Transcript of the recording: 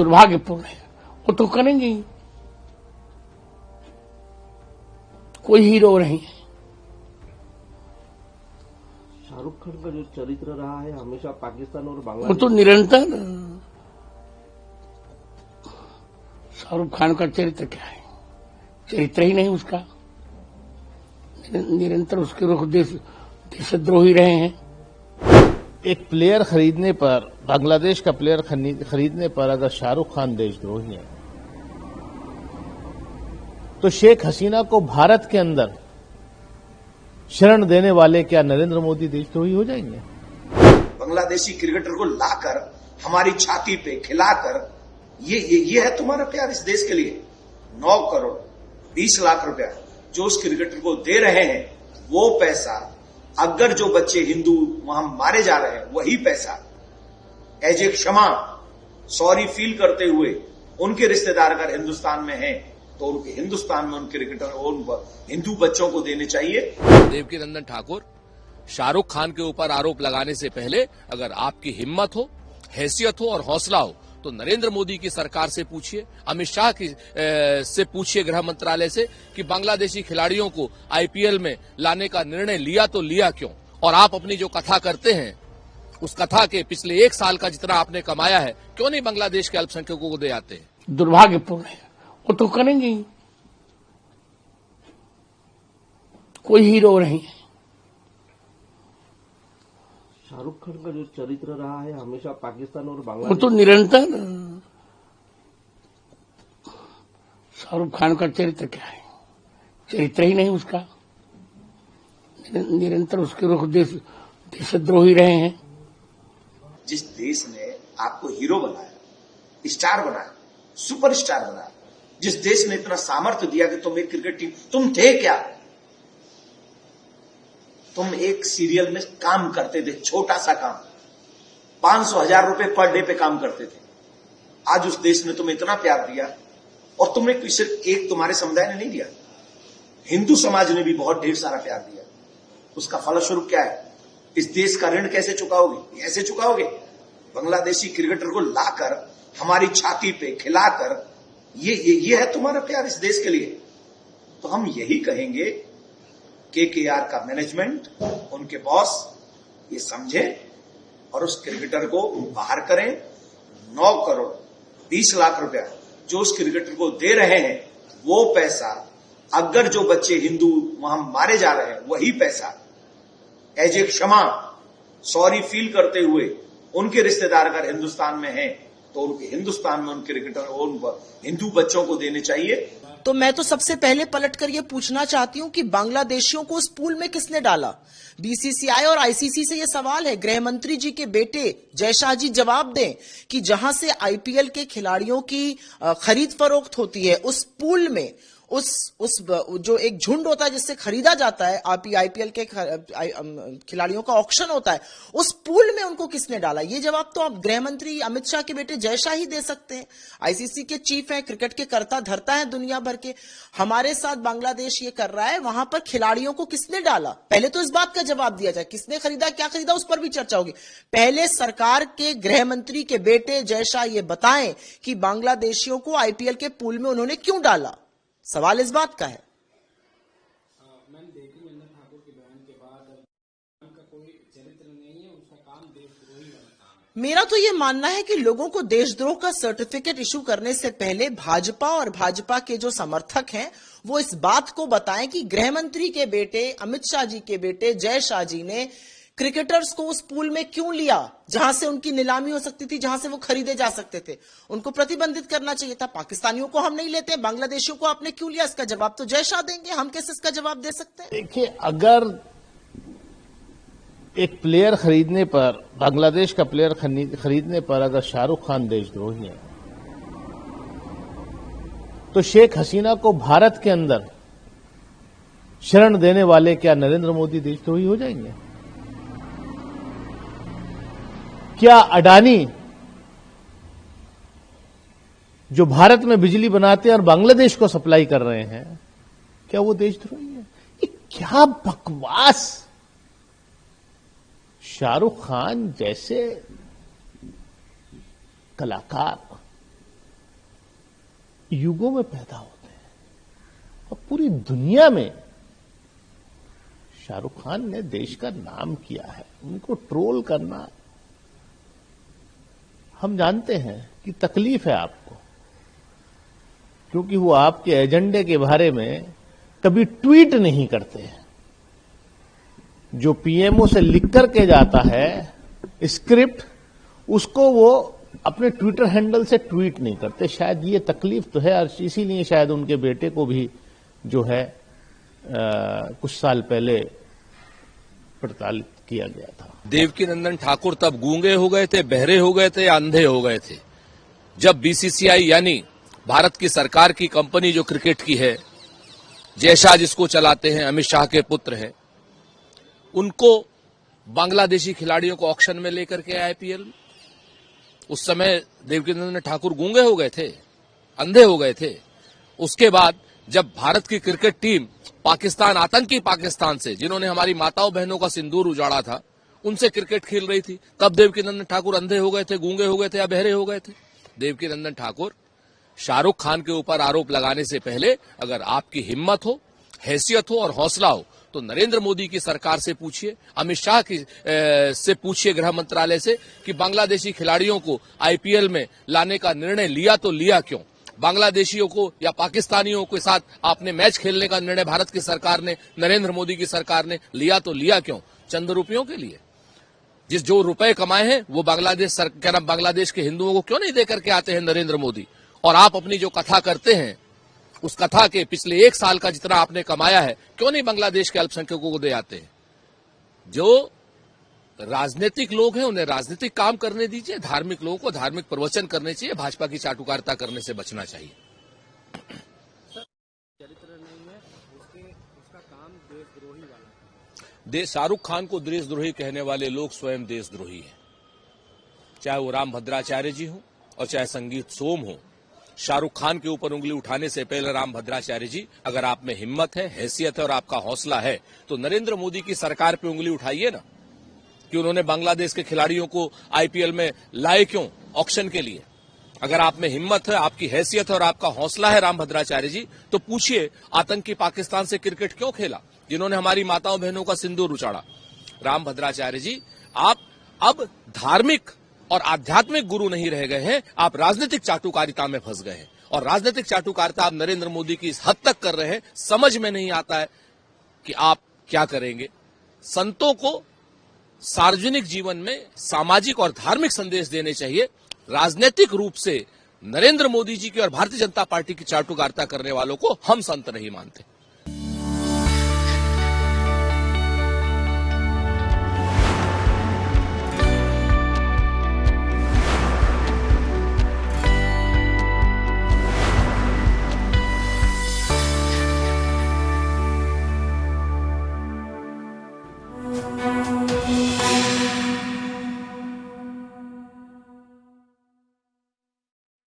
दुर्भाग्यपूर्ण है। वो तो करेंगे ही, कोई हीरो नहीं है। शाहरुख खान का जो चरित्र रहा है हमेशा पाकिस्तान और वो बांग्लादेश, तो निरंतर, शाहरुख खान का चरित्र क्या है? चरित्र ही नहीं उसका। निरंतर उसके रुख देशद्रोही रहे हैं। एक प्लेयर खरीदने पर, बांग्लादेश का प्लेयर खरीदने पर अगर शाहरुख खान देशद्रोही है तो शेख हसीना को भारत के अंदर शरण देने वाले क्या नरेंद्र मोदी देशद्रोही हो जाएंगे? बांग्लादेशी क्रिकेटर को लाकर हमारी छाती पे खिलाकर ये है तुम्हारा प्यार इस देश के लिए? 9 करोड़ 20 लाख रुपया जो उस क्रिकेटर को दे रहे हैं, वो पैसा अगर जो बच्चे हिंदू वहां मारे जा रहे हैं, वही पैसा एज ए क्षमा, सॉरी फील करते हुए उनके रिश्तेदार अगर हिंदुस्तान में हैं तो उनके हिंदुस्तान में उन क्रिकेटर उन हिंदू बच्चों को देने चाहिए। देवकीनंदन ठाकुर, शाहरुख खान के ऊपर आरोप लगाने से पहले अगर आपकी हिम्मत हो, हैसियत हो और हौसला हो तो नरेंद्र मोदी की सरकार से पूछिए, अमित शाह की से पूछिए, गृह मंत्रालय से, कि बांग्लादेशी खिलाड़ियों को आईपीएल में लाने का निर्णय लिया तो लिया क्यों? और आप अपनी जो कथा करते हैं, उस कथा के पिछले 1 साल का जितना आपने कमाया है, क्यों नहीं बांग्लादेश के अल्पसंख्यकों को दे आते हैं? दुर्भाग्यपूर्ण है। वो तो करेंगे ही, कोई हीरो नहीं है। शाहरुख खान का जो चरित्र रहा है हमेशा पाकिस्तान और वो बांग्लादेश, तो निरंतर, शाहरुख खान का चरित्र क्या है? चरित्र ही नहीं उसका। निरंतर उसके रुख देशद्रोही रहे हैं। जिस देश ने आपको हीरो बनाया, स्टार बनाया, सुपरस्टार बनाया, जिस देश ने इतना सामर्थ्य दिया कि तुम एक क्रिकेट टीम, तुम थे क्या? तुम एक सीरियल में काम करते थे, छोटा सा काम, 500,000 रुपए पर डे पे काम करते थे। आज उस देश ने तुम्हें इतना प्यार दिया, और तुमने सिर्फ एक तुम्हारे समुदाय ने नहीं दिया, हिंदू समाज ने भी बहुत ढेर सारा प्यार दिया। उसका फलस्वरूप क्या है? इस देश का ऋण कैसे चुकाओगे? ऐसे चुकाओगे? बांग्लादेशी क्रिकेटर को लाकर हमारी छाती पे खिलाकर ये है तुम्हारा प्यार इस देश के लिए? तो हम यही कहेंगे, केकेआर का मैनेजमेंट, उनके बॉस ये समझे और उस क्रिकेटर को बाहर करें। 9 करोड़ 20 लाख रुपया जो उस क्रिकेटर को दे रहे हैं, वो पैसा अगर जो बच्चे हिंदू वहां मारे जा रहे हैं, वही पैसा एज ए क्षमा, सॉरी फील करते हुए उनके रिश्तेदार अगर हिंदुस्तान में हैं तो उनके हिंदुस्तान में उन क्रिकेटर उन हिंदू बच्चों को देने चाहिए। तो मैं तो सबसे पहले पलटकर ये पूछना चाहती हूँ कि बांग्लादेशियों को उस पूल में किसने डाला? बीसीसीआई और आईसीसी से ये सवाल है। गृह मंत्री जी के बेटे जय शाह जी जवाब दें कि जहां से आईपीएल के खिलाड़ियों की खरीद फरोख्त होती है, उस पूल में उस जो एक झुंड होता है जिससे खरीदा जाता है, आईपीएल के खिलाड़ियों का ऑक्शन होता है, उस पूल में उनको किसने डाला? ये जवाब तो आप गृह मंत्री अमित शाह के बेटे जय शाह ही दे सकते हैं। आईसीसी के चीफ हैं, क्रिकेट के कर्ता धर्ता है दुनिया भर के। हमारे साथ बांग्लादेश ये कर रहा है, वहां पर खिलाड़ियों को किसने डाला? पहले तो इस बात का जवाब दिया जाए, किसने खरीदा, क्या खरीदा, उस पर भी चर्चा होगी। पहले सरकार के गृह मंत्री के बेटे जय शाह ये बताएं कि बांग्लादेशियों को आईपीएल के पूल में उन्होंने क्यों डाला। सवाल इस बात का है। मैम, देवकीनंदन ठाकुर के बयान के बाद उनका कोई चरित्र नहीं है, उसका काम देशद्रोही वाला काम है। मेरा तो ये मानना है कि लोगों को देशद्रोह का सर्टिफिकेट इशू करने से पहले भाजपा और भाजपा के जो समर्थक हैं वो इस बात को बताएं कि गृह मंत्री के बेटे अमित शाह जी के बेटे जय शाह जी ने क्रिकेटर्स को उस पूल में क्यों लिया जहां से उनकी नीलामी हो सकती थी, जहां से वो खरीदे जा सकते थे। उनको प्रतिबंधित करना चाहिए था। पाकिस्तानियों को हम नहीं लेते, बांग्लादेशियों को आपने क्यों लिया? इसका जवाब तो जय शाह देंगे, हम कैसे इसका जवाब दे सकते हैं? देखिए, अगर एक प्लेयर खरीदने पर, बांग्लादेश का प्लेयर खरीदने पर अगर शाहरुख खान देशद्रोही है तो शेख हसीना को भारत के अंदर शरण देने वाले क्या नरेंद्र मोदी देशद्रोही हो जाएंगे? क्या अडानी जो भारत में बिजली बनाते हैं और बांग्लादेश को सप्लाई कर रहे हैं, क्या वो देशद्रोही है? ये क्या बकवास! शाहरुख खान जैसे कलाकार युगों में पैदा होते हैं और पूरी दुनिया में शाहरुख खान ने देश का नाम किया है। उनको ट्रोल करना, हम जानते हैं कि तकलीफ है आपको, क्योंकि वो आपके एजेंडे के बारे में कभी ट्वीट नहीं करते हैं। जो पीएमओ से लिख करके जाता है स्क्रिप्ट, उसको वो अपने ट्विटर हैंडल से ट्वीट नहीं करते। शायद ये तकलीफ तो है, और इसीलिए शायद उनके बेटे को भी जो है कुछ साल पहले प्रताड़ित किया गया था। देवकीनंदन ठाकुर तब गूंगे हो गए थे, बहरे हो गए थे या अंधे हो गए थे जब बीसीसीआई यानी भारत की सरकार की कंपनी जो क्रिकेट की है, जयशाह जिसको चलाते हैं, अमित शाह के पुत्र हैं, उनको बांग्लादेशी खिलाड़ियों को ऑक्शन में लेकर के आईपीएल में। उस समय देवकीनंदन ठाकुर गूंगे हो गए थे, अंधे हो गए थे। उसके बाद जब भारत की क्रिकेट टीम पाकिस्तान, आतंकी पाकिस्तान से, जिन्होंने हमारी माताओं बहनों का सिंदूर उजाड़ा था, उनसे क्रिकेट खेल रही थी, तब देवकीनंदन ठाकुर अंधे हो गए थे, गूंगे हो गए थे या बहरे हो गए थे? देवकीनंदन ठाकुर, शाहरुख खान के ऊपर आरोप लगाने से पहले अगर आपकी हिम्मत हो, हैसियत हो और हौसला हो तो नरेंद्र मोदी की सरकार से पूछिए, अमित शाह की से पूछिए, गृह मंत्रालय से, कि बांग्लादेशी खिलाड़ियों को आईपीएल में लाने का निर्णय लिया तो लिया क्यों? बांग्लादेशियों को या पाकिस्तानियों के साथ आपने मैच खेलने का निर्णय भारत की सरकार ने, नरेंद्र मोदी की सरकार ने लिया तो लिया क्यों? चंद रुपयों के लिए? जो रुपए कमाए हैं वो बांग्लादेश के हिंदुओं को क्यों नहीं देकर के आते हैं नरेंद्र मोदी? और आप अपनी जो कथा करते हैं, उस कथा के पिछले 1 साल का जितना आपने कमाया है, क्यों नहीं बांग्लादेश के अल्पसंख्यकों को दे आते हैं? जो राजनीतिक लोग हैं उन्हें राजनीतिक काम करने दीजिए, धार्मिक लोगों को धार्मिक प्रवचन करने चाहिए, भाजपा की चाटुकारिता करने से बचना चाहिए। चरित्र नहीं है, उसका काम देशद्रोही वाला। शाहरुख खान को देशद्रोही कहने वाले लोग स्वयं देशद्रोही हैं, चाहे वो राम भद्राचार्य जी हो और चाहे संगीत सोम हो। शाहरुख खान के ऊपर उंगली उठाने से पहले राम भद्राचार्य जी, अगर आप में हिम्मत है, हैसियत है और आपका हौसला है तो नरेंद्र मोदी की सरकार पे उंगली उठाइए ना, कि उन्होंने बांग्लादेश के खिलाड़ियों को आईपीएल में लाए क्यों ऑक्शन के लिए? अगर आप में हिम्मत है, आपकी हैसियत है और आपका हौसला है राम भद्राचार्य जी, तो पूछिए आतंकी पाकिस्तान से क्रिकेट क्यों खेला, जिन्होंने हमारी माताओं बहनों का सिंदूर उजाड़ा? राम भद्राचार्य जी, आप अब धार्मिक और आध्यात्मिक गुरु नहीं रह गए हैं, आप राजनीतिक चाटुकारिता में फंस गए हैं। और राजनीतिक चाटुकारिता आप नरेंद्र मोदी की इस हद तक कर रहे हैं, समझ में नहीं आता है कि आप क्या करेंगे। संतों को सार्वजनिक जीवन में सामाजिक और धार्मिक संदेश देने चाहिए। राजनीतिक रूप से नरेंद्र मोदी जी की और भारतीय जनता पार्टी की चाटुकारिता करने वालों को हम संत नहीं मानते।